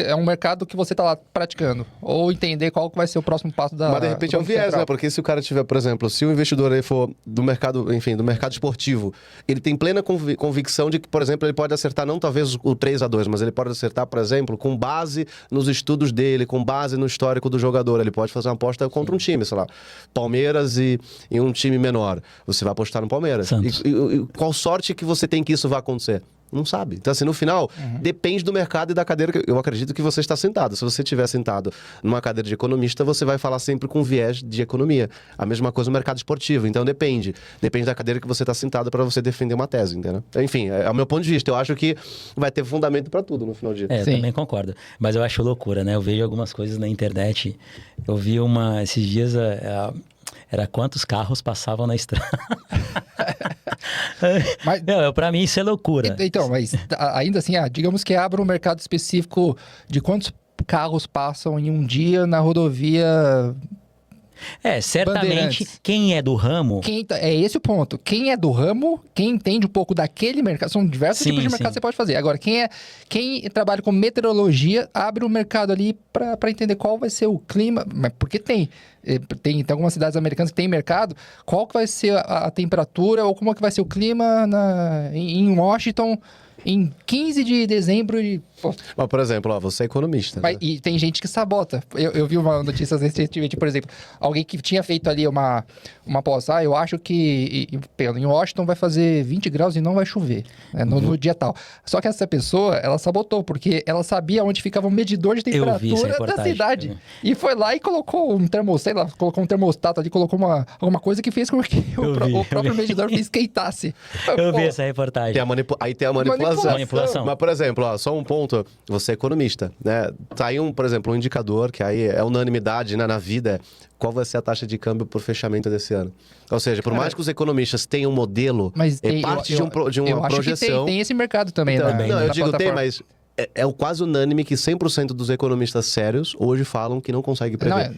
é um mercado que você está lá praticando? Ou entender qual vai ser o próximo passo da... Mas de repente é um viés, né? Porque se o cara tiver, por exemplo, se o investidor ele for do mercado, enfim, do mercado esportivo, ele tem plena convicção de que, por exemplo, ele pode acertar não talvez o 3-2, mas ele pode acertar, por exemplo, com base nos estudos dele, com base no histórico do jogador. Ele pode fazer uma aposta contra um time, sei lá, Palmeiras e um time menor. Você vai apostar no Palmeiras. E qual sorte que você tem que isso vai acontecer? Não sabe. Então, assim, no final, depende do mercado e da cadeira que eu acredito que você está sentado. Se você estiver sentado numa cadeira de economista, você vai falar sempre com viés de economia. A mesma coisa no mercado esportivo. Então, depende. Depende da cadeira que você está sentado para você defender uma tese, entendeu? Enfim, é o meu ponto de vista. Eu acho que vai ter fundamento para tudo no final do dia. Eu também concordo. Mas eu acho loucura, né? Eu vejo algumas coisas na internet. Eu vi esses dias... Era quantos carros passavam na estrada. Mas, pra mim isso é loucura. Então, mas ainda assim, digamos que abra um mercado específico de quantos carros passam em um dia na rodovia... Certamente, quem é do ramo... É esse o ponto. Quem é do ramo, quem entende um pouco daquele mercado, são diversos tipos de mercado que você pode fazer. Agora, quem trabalha com meteorologia, abre o mercado ali para entender qual vai ser o clima, porque tem algumas cidades americanas que tem mercado, qual que vai ser a temperatura ou como é que vai ser o clima em Washington em 15 de dezembro. Mas, por exemplo, você é economista. Né? E tem gente que sabota. Eu vi uma notícia recentemente, por exemplo, alguém que tinha feito ali uma pós. Eu acho que em Washington vai fazer 20 graus e não vai chover, né, no dia tal. Só que essa pessoa, ela sabotou, porque ela sabia onde ficava o medidor de temperatura da cidade. E foi lá e colocou um termostato ali, colocou alguma coisa que fez com que o próprio medidor esquentasse. Eu vi essa reportagem. Aí tem a manipulação. Mas, por exemplo, só um ponto, você é economista, né? Tá aí, por exemplo, um indicador que aí é unanimidade, né, na vida, qual vai ser a taxa de câmbio por fechamento desse ano. Ou seja, por mais que os economistas tenham um modelo, parte de uma projeção... Tem esse mercado também. Então, eu digo tem, mas... É quase unânime que 100% dos economistas sérios hoje falam que não conseguem prever.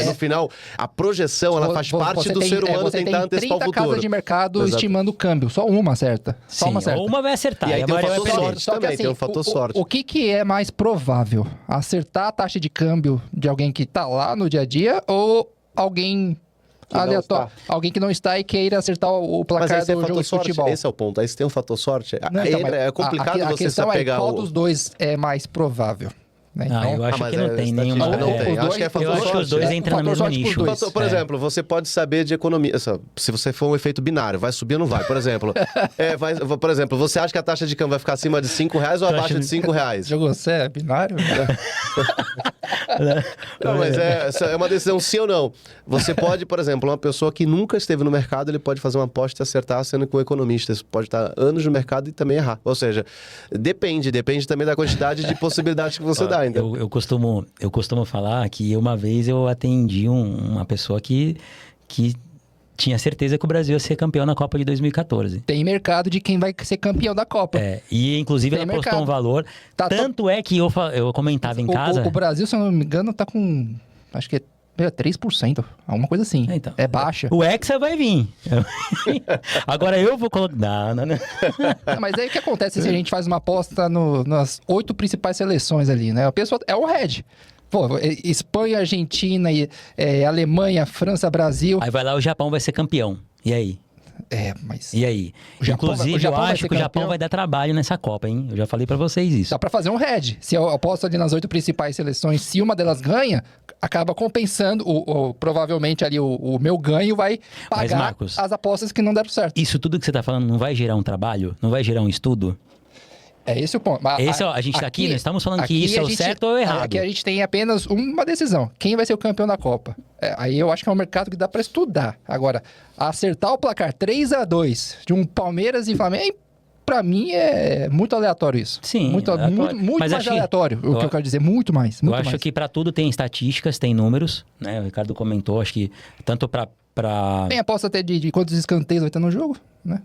No final, a projeção ela faz parte do ser humano tentar antecipar o futuro. 30 casas de mercado estimando o câmbio. Só uma acerta. Só uma certa. Ou uma vai acertar. E aí tem o fator sorte também. Tem o fator sorte. O que é mais provável? Acertar a taxa de câmbio de alguém que está lá no dia a dia ou alguém... aleatório. Alguém que não está e queira acertar o placar do jogo de futebol. Esse é o ponto. Aí você tem um fator sorte. É complicado você se apegar qual dos dois é mais provável. Né? Então, eu acho que não tem nenhuma... Acho que é fator sorte. Eu acho que os dois entram no mesmo nicho. Por exemplo, você pode saber de economia. Se você for um efeito binário, vai subir ou não vai? Por exemplo, você acha que a taxa de câmbio vai ficar acima de R$5 ou abaixo de R$5? Jogou você é binário? Não, mas é uma decisão sim ou não. Você pode, por exemplo, uma pessoa que nunca esteve no mercado, ele pode fazer uma aposta e acertar sendo que um economista. Você pode estar anos no mercado e também errar. Ou seja, depende também da quantidade de possibilidades que você dá. Eu costumo falar que uma vez eu atendi uma pessoa que tinha certeza que o Brasil ia ser campeão na Copa de 2014. Tem mercado de quem vai ser campeão da Copa. E inclusive ela postou um valor. Tanto é que eu comentava em casa... O Brasil, se eu não me engano, tá com... Acho que 3%, alguma coisa assim. Então, é baixa. O Hexa vai vir. Agora eu vou colocar... Não. Mas aí o que acontece se a gente faz uma aposta nas 8 principais seleções ali, né? A pessoa é um hedge. Pô, Espanha, Argentina, Alemanha, França, Brasil... Aí vai lá, o Japão vai ser campeão. E aí? Mas... E aí? Inclusive, eu acho que o Japão vai dar trabalho nessa Copa, hein? Eu já falei pra vocês isso. Dá pra fazer um hedge. Se eu aposto ali nas 8 principais seleções, se uma delas ganha, acaba compensando, provavelmente ali o meu ganho vai pagar Marcos, as apostas que não deram certo. Isso tudo que você tá falando não vai gerar um trabalho? Não vai gerar um estudo? É esse o ponto. A gente tá aqui, nós estamos falando que isso é o certo ou errado. Aqui a gente tem apenas uma decisão. Quem vai ser o campeão da Copa? Aí eu acho que é um mercado que dá pra estudar. Agora, acertar o placar 3-2 de um Palmeiras e Flamengo, pra mim é muito aleatório isso. Sim. Muito mais aleatório, o que eu quero dizer. Muito mais. Eu acho que pra tudo tem estatísticas, tem números, né? O Ricardo comentou, acho que tanto pra... Tem aposta até de quantos escanteios vai ter no jogo, né?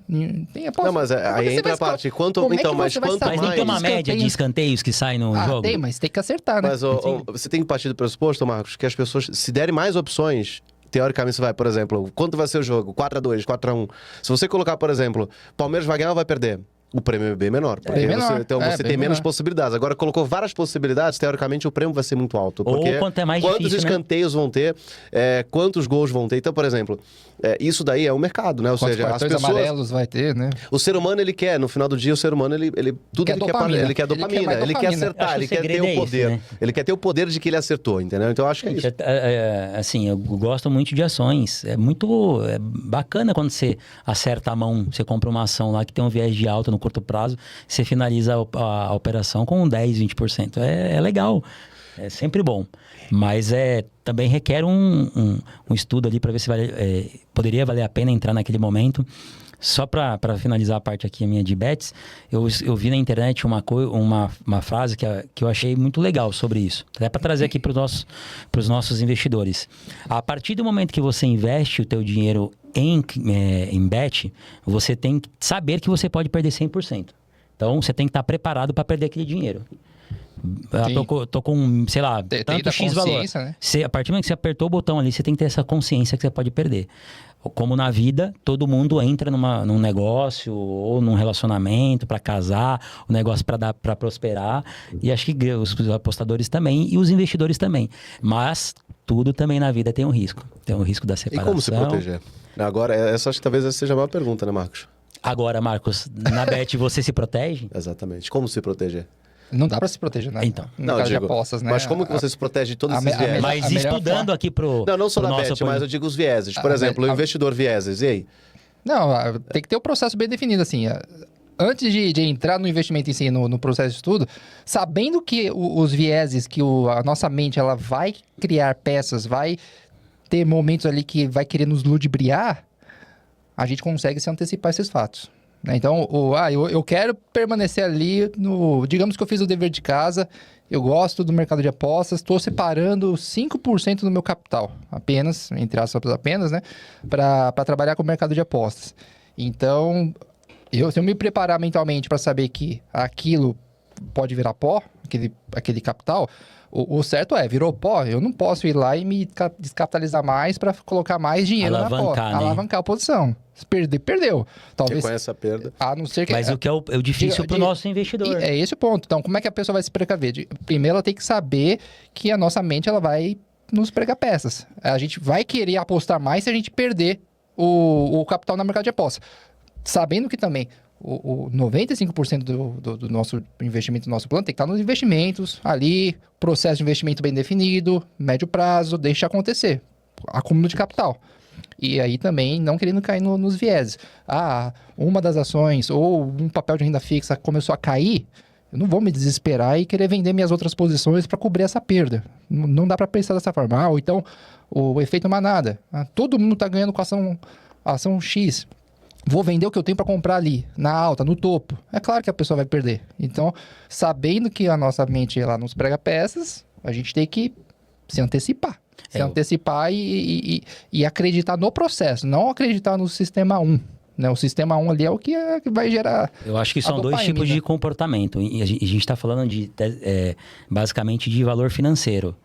Tem aposta. Não, mas aí entra a parte. Quanto mais... Mas tem que ter uma média de escanteios que sai no jogo? Tem, mas tem que acertar, né? Mas você tem que partir do pressuposto, Marcos, que as pessoas, se derem mais opções, teoricamente você vai, por exemplo, quanto vai ser o jogo? 4-2, 4-1. Se você colocar, por exemplo, Palmeiras vai ganhar ou vai perder? O prêmio é bem menor. Porque você tem menos possibilidades. Agora, colocou várias possibilidades, teoricamente o prêmio vai ser muito alto. Porque quanto é mais quantos difícil, escanteios vão ter, quantos gols vão ter. Então, por exemplo, isso daí é o mercado, né? Ou Quantos seja, as cartões pessoas... amarelos vai ter, né? O ser humano, ele quer, no final do dia, o ser humano, ele Quer dopamina. ele quer dopamina, mais ele quer dopamina. acertar, Acho que ele o quer ter segredo o é poder. esse, né? Ele quer ter o poder de que ele acertou, entendeu? Então, eu acho que é isso. Assim, eu gosto muito de ações. É muito bacana quando você acerta a mão, você compra uma ação lá que tem um viés de alta no curto prazo, você finaliza a operação com 10, 20%. É legal. É sempre bom. Mas também requer um estudo ali para ver se poderia valer a pena entrar naquele momento. Só para finalizar a parte aqui minha de bets, eu vi na internet uma frase que eu achei muito legal sobre isso. Até para trazer aqui para os nossos investidores. A partir do momento que você investe o teu dinheiro em bet, você tem que saber que você pode perder 100%. Então, você tem que estar preparado para perder aquele dinheiro. Tô com, sei lá, tanto X valor. Né? A partir do momento que você apertou o botão ali, você tem que ter essa consciência que você pode perder. Como na vida, todo mundo entra num negócio ou num relacionamento para casar, um negócio para prosperar. E acho que os apostadores também e os investidores também. Mas tudo também na vida tem um risco. Tem um risco da separação. E como se proteger? Agora, essa acho que talvez essa seja a maior pergunta, né, Marcos? Agora, Marcos, na bet você se protege? Exatamente. Como se proteger? Não dá pra se proteger, né? Então. No caso de apostas, né? Mas como que você se protege de todos esses viéses? Mas estudando aqui pro Não só pro na nosso bet, mas eu digo os vieses. Por exemplo, o investidor vieses. E aí? Não, tem que ter o processo bem definido, assim. Antes de entrar no investimento em si, no processo de estudo, sabendo que os vieses, que a nossa mente ela vai criar peças, vai ter momentos ali que vai querer nos ludibriar, a gente consegue se antecipar esses fatos. Então, eu quero permanecer ali digamos que eu fiz o dever de casa, eu gosto do mercado de apostas, estou separando 5% do meu capital, apenas, entre aspas, apenas, né? Para trabalhar com o mercado de apostas. Então, se eu me preparar mentalmente para saber que aquilo pode virar pó, aquele capital, o certo virou pó, eu não posso ir lá e me descapitalizar mais para colocar mais dinheiro na pó. Né? Alavancar a posição. Se perder, perdeu. Talvez. Reconhece a perda. A não ser que... Mas o que é o difícil para o nosso investidor. É esse o ponto. Então, como é que a pessoa vai se precaver? Primeiro, ela tem que saber que a nossa mente ela vai nos pregar peças. A gente vai querer apostar mais se a gente perder o capital no mercado de apostas. Sabendo que também o 95% do nosso investimento, do nosso plano, tem que estar nos investimentos, ali, processo de investimento bem definido, médio prazo, deixa acontecer. Acúmulo de capital. E aí também não querendo cair nos vieses. Uma das ações ou um papel de renda fixa começou a cair, eu não vou me desesperar e querer vender minhas outras posições para cobrir essa perda. Não dá para pensar dessa forma. Ou então, o efeito manada. Todo mundo está ganhando com a ação X. Vou vender o que eu tenho para comprar ali, na alta, no topo. É claro que a pessoa vai perder. Então, sabendo que a nossa mente ela nos prega peças, a gente tem que se antecipar. Antecipar e acreditar no processo, não acreditar no sistema 1. Né? O sistema 1 ali é o que vai gerar. Eu acho que são dois tipos de comportamento. E a gente está falando basicamente de valor financeiro.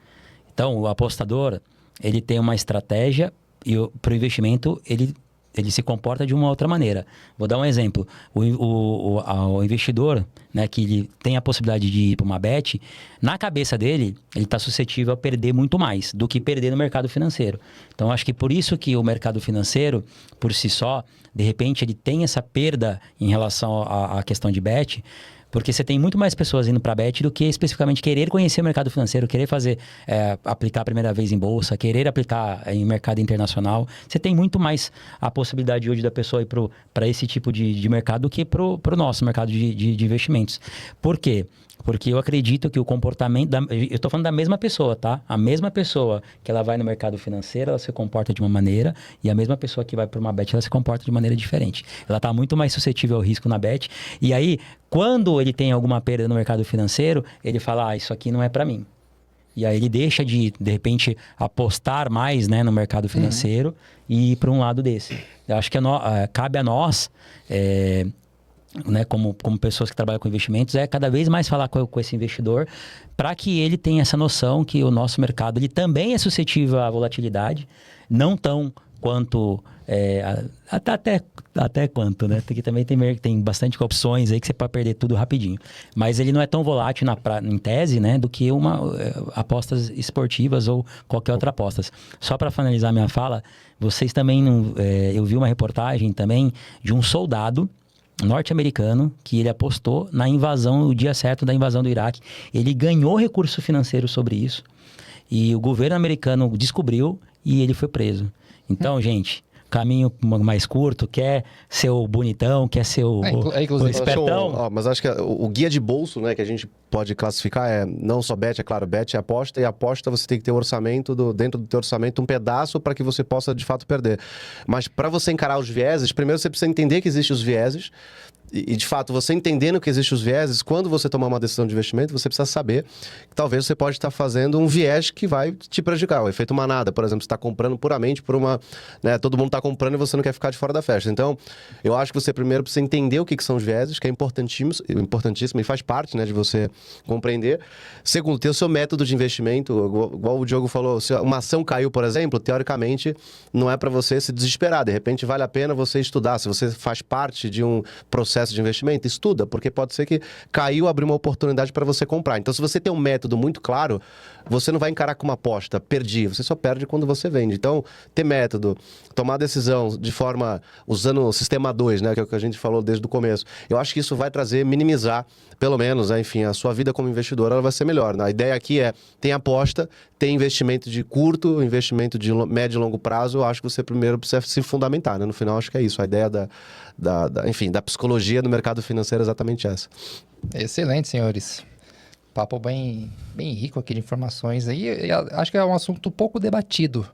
Então, o apostador, ele tem uma estratégia e para o investimento, ele se comporta de uma outra maneira. Vou dar um exemplo. O investidor, né, que ele tem a possibilidade de ir para uma bet, na cabeça dele, ele está suscetível a perder muito mais do que perder no mercado financeiro. Então, acho que por isso que o mercado financeiro, por si só, de repente, ele tem essa perda em relação à questão de bet, porque você tem muito mais pessoas indo para a bet do que especificamente querer conhecer o mercado financeiro, querer aplicar a primeira vez em bolsa, querer aplicar em mercado internacional. Você tem muito mais a possibilidade hoje da pessoa ir para esse tipo de mercado do que para o nosso mercado de investimentos. Por quê? Porque eu acredito que o comportamento... eu estou falando da mesma pessoa, tá? A mesma pessoa que ela vai no mercado financeiro, ela se comporta de uma maneira, e a mesma pessoa que vai para uma bet, ela se comporta de maneira diferente. Ela está muito mais suscetível ao risco na bet. E aí, quando ele tem alguma perda no mercado financeiro, ele fala, isso aqui não é para mim. E aí ele deixa de repente, apostar mais, né, no mercado financeiro e ir para um lado desse. Eu acho que cabe a nós... né, como pessoas que trabalham com investimentos, cada vez mais falar com esse investidor para que ele tenha essa noção que o nosso mercado ele também é suscetível à volatilidade, não tão quanto... até quanto, né? Porque também tem bastante opções aí que você pode perder tudo rapidinho. Mas ele não é tão volátil em tese, né? Do que apostas esportivas ou qualquer outra aposta. Só para finalizar minha fala, vocês também eu vi uma reportagem também de um soldado norte-americano que ele apostou na invasão, o dia certo da invasão do Iraque. Ele ganhou recurso financeiro sobre isso e o governo americano descobriu e ele foi preso. Então, gente, caminho mais curto, quer ser o bonitão, quer ser o espertão. Mas acho que o guia de bolso, né, que a gente pode classificar é não só bet, é claro, bet é aposta, e aposta você tem que ter um orçamento, dentro do teu orçamento, um pedaço para que você possa de fato perder. Mas para você encarar os vieses, primeiro você precisa entender que existem os vieses. E, de fato, você entendendo que existem os vieses, quando você tomar uma decisão de investimento, você precisa saber que talvez você pode estar fazendo um viés que vai te prejudicar. O efeito manada, por exemplo, você está comprando puramente por uma... né, todo mundo está comprando e você não quer ficar de fora da festa. Então, eu acho que você primeiro precisa entender o que são os vieses, que é importantíssimo e faz parte, né, de você compreender. Segundo, ter o seu método de investimento. Igual o Diogo falou, se uma ação caiu, por exemplo, teoricamente, não é para você se desesperar. De repente, vale a pena você estudar. Se você faz parte de um processo de investimento, estuda, porque pode ser que caiu, abriu uma oportunidade para você comprar. Então, se você tem um método muito claro, você não vai encarar como aposta, perdi, você só perde quando você vende. Então, ter método, tomar decisão de forma, usando o sistema 2, né, que é o que a gente falou desde o começo, eu acho que isso vai minimizar, pelo menos, né, enfim, a sua vida como investidor, ela vai ser melhor. A ideia aqui é, tem aposta, tem investimento de curto, investimento de médio e longo prazo, eu acho que você primeiro precisa se fundamentar, né? No final, acho que é isso, a ideia da psicologia do mercado financeiro é exatamente essa. Excelente, senhores. Papo bem rico aqui de informações aí. Acho que é um assunto pouco debatido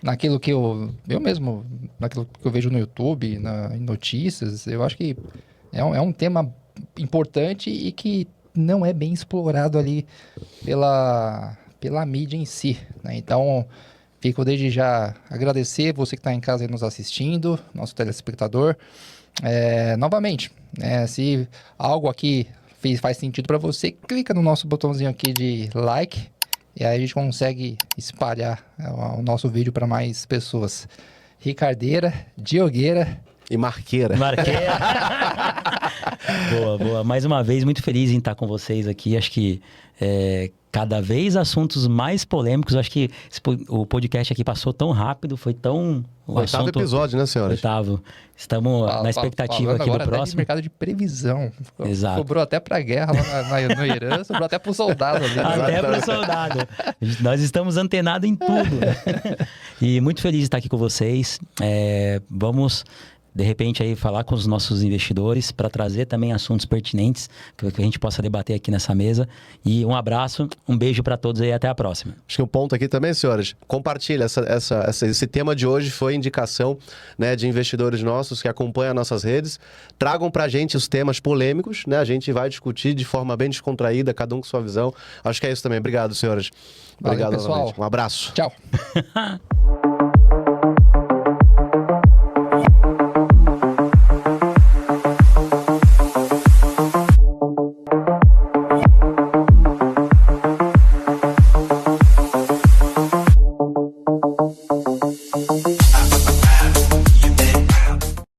naquilo que eu mesmo, naquilo que eu vejo no YouTube, em notícias. Eu acho que é um tema importante e que não é bem explorado ali pela mídia em si, né? Então, fico desde já agradecer você que está em casa aí nos assistindo, nosso telespectador. Novamente, se algo aqui faz sentido para você, clica no nosso botãozinho aqui de like e aí a gente consegue espalhar o nosso vídeo para mais pessoas. Ricardeira, Diogueira e Marqueira. Boa. Mais uma vez, muito feliz em estar com vocês aqui. Acho que cada vez assuntos mais polêmicos. Acho que o podcast aqui passou tão rápido, foi tão... Oitavo episódio, né, senhores? Oitavo. Estamos na expectativa aqui do próximo. De mercado de previsão. Exato. Sobrou até pra guerra lá no Irã, sobrou até pro soldado. Ali, até pro soldado. Nós estamos antenados em tudo. E muito feliz de estar aqui com vocês. Vamos... de repente, aí falar com os nossos investidores para trazer também assuntos pertinentes que a gente possa debater aqui nessa mesa. E um abraço, um beijo para todos aí, até a próxima. Acho que um ponto aqui também, senhores, compartilha esse tema de hoje foi indicação, né, de investidores nossos que acompanham nossas redes. Tragam para a gente os temas polêmicos, né? A gente vai discutir de forma bem descontraída, cada um com sua visão. Acho que é isso também. Obrigado, senhores. Obrigado, pessoal. novamente. Um abraço. Tchau.